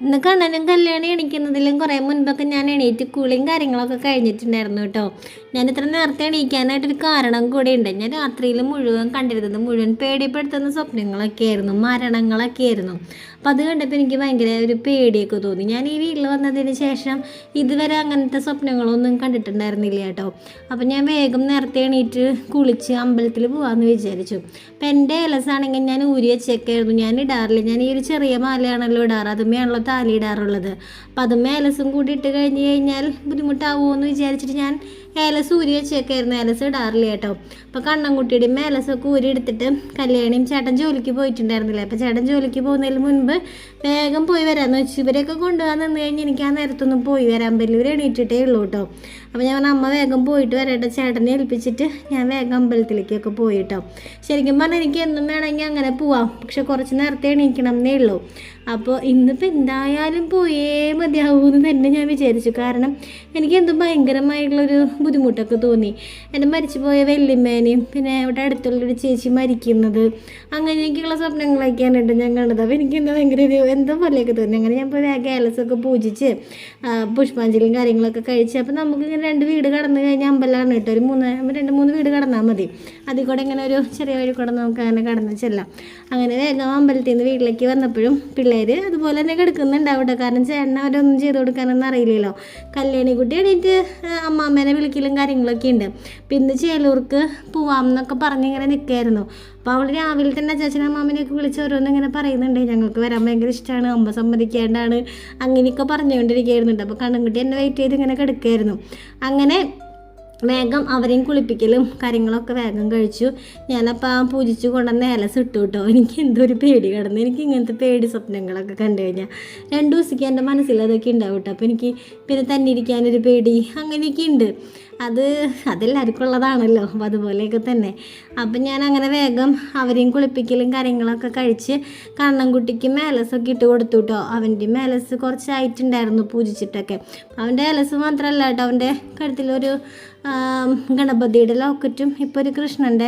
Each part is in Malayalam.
ഇന്ന് കണ്ണനും കല്യാണം എണീക്കുന്നതിലും കുറേ മുൻപൊക്കെ ഞാൻ എണീറ്റ് കുളിയും കാര്യങ്ങളൊക്കെ കഴിഞ്ഞിട്ടുണ്ടായിരുന്നു കേട്ടോ. ഞാൻ ഇത്ര നേരത്തെ എണീക്കാനായിട്ടൊരു കാരണം കൂടെ ഉണ്ട്. ഞാൻ രാത്രിയിൽ മുഴുവൻ കണ്ടിരുന്നത് മുഴുവൻ പേടിപ്പെടുത്തുന്ന സ്വപ്നങ്ങളൊക്കെ ആയിരുന്നു, മരണങ്ങളൊക്കെ ആയിരുന്നു. അപ്പോൾ അത് കണ്ടപ്പോൾ എനിക്ക് ഭയങ്കര ഒരു പേടിയൊക്കെ തോന്നി. ഞാൻ ഈ വീട്ടിൽ വന്നതിന് ശേഷം ഇതുവരെ അങ്ങനത്തെ സ്വപ്നങ്ങളൊന്നും കണ്ടിട്ടുണ്ടായിരുന്നില്ല കേട്ടോ. അപ്പോൾ ഞാൻ വേഗം നേരത്തെ എണീറ്റ് കുളിച്ച് അമ്പലത്തിൽ പോകാമെന്ന് വിചാരിച്ചു. അപ്പം എൻ്റെ ഏലസാണെങ്കിൽ ഞാൻ ഊരി വെച്ചേക്കായിരുന്നു, ഞാൻ ഇടാറില്ല. ഞാൻ ഈ ഒരു ചെറിയ മാലയാണല്ലോ ഇടാറ്, അതുമേയാണല്ലോ താലി ഇടാറുള്ളത്. അപ്പം അതും ഏലസും കൂടി ഇട്ട് കഴിഞ്ഞ് കഴിഞ്ഞാൽ ബുദ്ധിമുട്ടാവുമോ എന്ന് വിചാരിച്ചിട്ട് ഞാൻ ഏലസ് ഊരി വെച്ചേക്കായിരുന്നു, ഏലസ് ഇടാറില്ല കേട്ടോ. അപ്പോൾ കണ്ണൻകുട്ടിയുടെയും ഏലസൊക്കെ ഊരി എടുത്തിട്ട് കല്യാണിയും ചേട്ടൻ ജോലിക്ക് പോയിട്ടുണ്ടായിരുന്നില്ല. അപ്പോൾ ചേട്ടൻ ജോലിക്ക് പോകുന്നതിന് മുൻപ് വേഗം പോയി വരാമെന്ന് വെച്ചു. ഇവരെയൊക്കെ കൊണ്ടുപോകാൻ നിന്ന് കഴിഞ്ഞ് എനിക്ക് ആ നേരത്തൊന്നും പോയി വരാൻ പറ്റില്ല, ഇവർ എണീറ്റിട്ടേ ഉള്ളൂ കേട്ടോ. അപ്പോൾ ഞാൻ അമ്മ വേഗം പോയിട്ട് വരട്ടെ, ചേട്ടനെ ഏൽപ്പിച്ചിട്ട് ഞാൻ വേഗം അമ്പലത്തിലേക്കൊക്കെ പോയിട്ടോ. ശരിക്കും പറഞ്ഞാൽ എനിക്ക് എന്നും വേണമെങ്കിൽ അങ്ങനെ പോവാം, പക്ഷെ കുറച്ച് നേരത്തെ എണീക്കണം എന്നേ ഉള്ളൂ. അപ്പോൾ ഇന്നിപ്പോൾ എന്തായാലും പോയേ മതിയാവുമെന്ന് തന്നെ ഞാൻ വിചാരിച്ചു. കാരണം എനിക്ക് എന്തോ ഭയങ്കരമായിട്ടുള്ളൊരു ബുദ്ധിമുട്ടൊക്കെ തോന്നി. എൻ്റെ മരിച്ചുപോയ വല്യമ്മേനെയും പിന്നെ ഇവിടെ അടുത്തുള്ളൊരു ചേച്ചി മരിക്കുന്നത്, അങ്ങനെയൊക്കെയുള്ള സ്വപ്നങ്ങളൊക്കെയാണ് കേട്ടോ ഞാൻ കണ്ടത്. അപ്പോൾ എനിക്ക് എന്തോ ഭയങ്കര ഒരു എന്തോ പോലെയൊക്കെ തോന്നി. അങ്ങനെ ഞാൻ പോയി ഏലസൊക്കെ പൂജിച്ച് പുഷ്പാഞ്ജലിയും കാര്യങ്ങളൊക്കെ കഴിച്ച്, അപ്പോൾ നമുക്കിങ്ങനെ 2 വീട് കടന്നു കഴിഞ്ഞാൽ അമ്പലമാണ് കേട്ടോ. ഒരു 2-3 വീട് കടന്നാൽ മതി. അതിൽ കൂടെ ഇങ്ങനെ ഒരു ചെറിയ വഴി കൂടെ നമുക്ക് അങ്ങനെ കടന്ന് ചെല്ലാം. അങ്ങനെ വേഗം അമ്പലത്തിൽ നിന്ന് വീട്ടിലേക്ക് വന്നപ്പോഴും പിള്ളേർ അതുപോലെ തന്നെ കിടക്കുന്നുണ്ടാവും കേട്ടോ. കാരണം ചേട്ടൻ അവരൊന്നും ചെയ്ത് കൊടുക്കാനൊന്നും അറിയില്ലല്ലോ. കല്യാണി കുട്ടി എണീറ്റ് അമ്മാമ്മേനെ വിളിക്കലും കാര്യങ്ങളൊക്കെ ഉണ്ട്. പിന്നെ ചേലൂർക്ക് പോവാം എന്നൊക്കെ പറഞ്ഞിങ്ങനെ നിൽക്കായിരുന്നു. അപ്പോൾ അവൾ രാവിലെ തന്നെ ചേച്ചൻ അമ്മാമ്മനെയൊക്കെ വിളിച്ച് ഓരോന്നും ഇങ്ങനെ പറയുന്നുണ്ട്, ഞങ്ങൾക്ക് വരാൻ ഭയങ്കര ഇഷ്ടമാണ്, അമ്മ സമ്മതിക്കേണ്ടാണ്, അങ്ങനെയൊക്കെ പറഞ്ഞുകൊണ്ടിരിക്കുകയായിരുന്നുണ്ട്. അപ്പോൾ കണ്ണൻകുട്ടി എന്നെ വെയിറ്റ് ചെയ്ത് ഇങ്ങനെ കിടക്കുകയായിരുന്നു. അങ്ങനെ വേഗം അവരെയും കുളിപ്പിക്കലും കാര്യങ്ങളൊക്കെ വേഗം കഴിച്ചു. ഞാനപ്പോൾ പൂജിച്ച് കൊണ്ടുവന്ന് ഏലസ് ഇട്ടു കേട്ടോ. എനിക്ക് എന്തോ ഒരു പേടി കിടന്നു. എനിക്ക് ഇങ്ങനത്തെ പേടി സ്വപ്നങ്ങളൊക്കെ കണ്ടു കഴിഞ്ഞാൽ 2 ദിവസത്തേക്ക് എൻ്റെ മനസ്സിൽ അതൊക്കെ ഉണ്ടാവും കേട്ടോ. അപ്പോൾ എനിക്ക് പിന്നെ തന്നെ ഇരിക്കാനൊരു പേടി അങ്ങനെയൊക്കെ ഉണ്ട്. അതെല്ലാവർക്കും ഉള്ളതാണല്ലോ. അപ്പോൾ അതുപോലെയൊക്കെ തന്നെ. അപ്പം ഞാൻ അങ്ങനെ വേഗം അവരെയും കുളിപ്പിക്കലും കാര്യങ്ങളൊക്കെ കഴിച്ച് കണ്ണൻകുട്ടിക്ക് മേലസൊക്കെ ഇട്ട് കൊടുത്തു കേട്ടോ. അവൻ്റെ മേലസ് കുറച്ചായിട്ടുണ്ടായിരുന്നു പൂജിച്ചിട്ടൊക്കെ. അവൻ്റെ ഏലസ് മാത്രമല്ല കേട്ടോ, അവൻ്റെ കഴുത്തിലൊരു ഗണപതിയുടെ ലോക്കറ്റും ഇപ്പോൾ ഒരു കൃഷ്ണൻ്റെ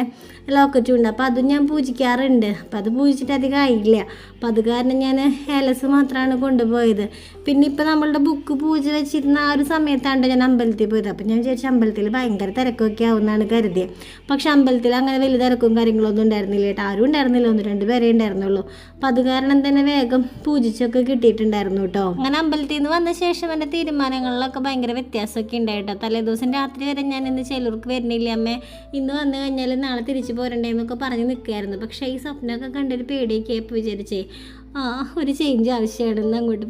ലോക്കറ്റും ഉണ്ട്. അപ്പോൾ അതും ഞാൻ പൂജിക്കാറുണ്ട്. അപ്പോൾ അത് പൂജിച്ചിട്ട് അധികം ആയില്ല. അപ്പോൾ അത് കാരണം ഞാൻ ഏലസ് മാത്രമാണ് കൊണ്ടുപോയത്. പിന്നെ ഇപ്പോൾ നമ്മളുടെ ബുക്ക് പൂജ വെച്ചിരുന്ന ആ ഒരു സമയത്താണ് ഞാൻ അമ്പലത്തിൽ പോയത്. അപ്പോൾ ഞാൻ വിചാരിച്ചു അമ്പലത്തിൽ ഭയങ്കര തിരക്കൊക്കെ ആവുമെന്നാണ് കരുതിയത്. പക്ഷെ അമ്പലത്തിൽ അങ്ങനെ വലിയ തിരക്കും കാര്യങ്ങളൊന്നും ഉണ്ടായിരുന്നില്ല കേട്ടോ. ആരും ഉണ്ടായിരുന്നില്ല, 1-2 പേരേ ഉണ്ടായിരുന്നുള്ളൂ. അപ്പോൾ അത് കാരണം തന്നെ വേഗം പൂജിച്ചൊക്കെ കിട്ടിയിട്ടുണ്ടായിരുന്നു കേട്ടോ. അങ്ങനെ അമ്പലത്തിൽ നിന്ന് വന്ന ശേഷം എൻ്റെ തീരുമാനങ്ങളിലൊക്കെ ഭയങ്കര വ്യത്യാസമൊക്കെ ഉണ്ടായിട്ടോ. തലേദിവസം രാത്രി വരെ ഞാൻ ഇന്ന് ചേലൂർക്ക് വരുന്നില്ല അമ്മേ, ഇന്ന് വന്നു കഴിഞ്ഞാൽ നാളെ തിരിച്ചു പോരണ്ടേന്നൊക്കെ പറഞ്ഞ് നിൽക്കുകയായിരുന്നു. പക്ഷേ ഈ സ്വപ്നമൊക്കെ കണ്ടൊരു പേടിയൊക്കെ ആയപ്പോൾ വിചാരിച്ചേ ഒരു ചേഞ്ച് ആവശ്യമാണെന്ന് അങ്ങോട്ട്